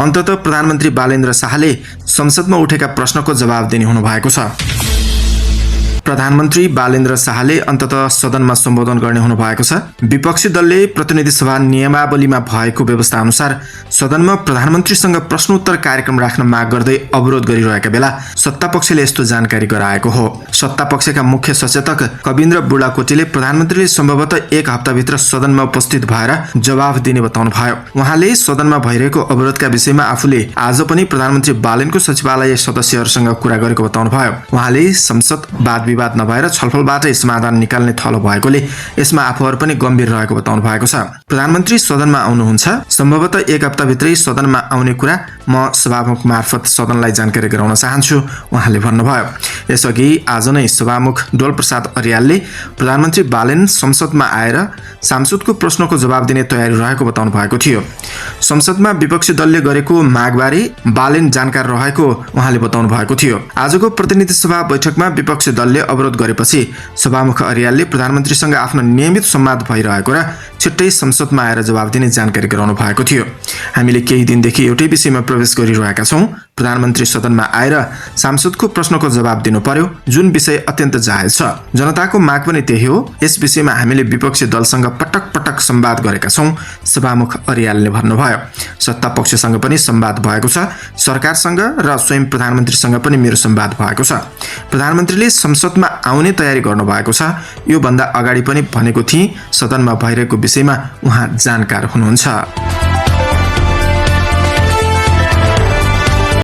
अन्तत प्रधानमन्त्री बालेन्द्र शाहले संसदमा उठेका प्रश्नको जवाब दिने हुनुभएको छ। प्रधानमन्त्री बालेन्द्र शाहले अन्ततः सदनमा सम्बोधन गर्ने हुनुभएको छ। विपक्षी दलले प्रतिनिधि सभा नियमावलीमा भएको व्यवस्था अनुसार सदनमा प्रधानमन्त्रीसँग प्रश्नोत्तर कार्यक्रम राख्न माग गर्दै अवरोध गरिरहेका बेला सत्तापक्षले यस्तो जानकारी गराएको हो। सत्तापक्षका मुख्य सचेतक कविन्द्र बुढाकोटीले प्रधानमन्त्रीले सम्भवतः 1 हप्ताभित्र सदनमा उपस्थित भएर जवाफ दिने बताउनुभयो। उहाँले सदनमा भइरहेको अवरोधका विषयमा आफूले आज पनि प्रधानमन्त्री बालेनको सचिवालय सदस्यहरूसँग कुरा गरेको बताउनुभयो। उहाँले संसद वाद विवाद नभएर छलफलबाटै समाधान निकाल्ने थलो भएकोले यसमा आफूहरू पनि गम्भीर रहेको बताउनु भएको छ। प्रधानमन्त्री सदनमा आउनुहुन्छ, सम्भवतः 1 हप्ताभित्रै सदनमा आउने कुरा म सभामुख मार्फत सदनलाई जानकारी गराउन चाहन्छु, उहाँले भन्नुभयो। यसअघि आज नै सभामुख डोलप्रसाद अर्यालले प्रधानमन्त्री बालेन संसदमा आएर सांसदको प्रश्नको जवाब दिने तयारी रहेको बताउनु भएको थियो। संसदमा विपक्षी दलले गरेको मागबारे बालेन जानकार रहेको उहाँले बताउनु भएको थियो। आजको प्रतिनिधि सभा बैठकमा विपक्षी दलले अवरोध गरेपछि सभामुख अर्यालले प्रधानमन्त्रीसँग आफ्नो नियमित संवाद भइरहेको र छिट्टै संसदमा आएर जवाब दिने जानकारी गराउनु भएको थियो। हामीले केही दिनदेखि एउटै विषयमा प्रवेश गरिरहेका छौँ। प्रधानमन्त्री सदनमा आएर सांसदको प्रश्नको जवाब दिनु पर्यो, जुन विषय अत्यन्त जायज छ। जनताको माग पनि त्यही हो। यस विषयमा हामीले विपक्षी दलसँग पटक पटक संवाद गरेका छौँ, सभामुख अर्यालले भन्नुभयो। सत्ता पक्षसँग पनि संवाद भएको छ, सरकारसँग र स्वयं प्रधानमन्त्रीसँग पनि मेरो संवाद भएको छ। प्रधानमन्त्रीले संसदमा आउने तयारी गर्नुभएको छ। यो भन्दा अगाडि पनि भनेको थिएँ, सदनमा भइरहेको विषयमा उहाँ जानकार हुनुहुन्छ।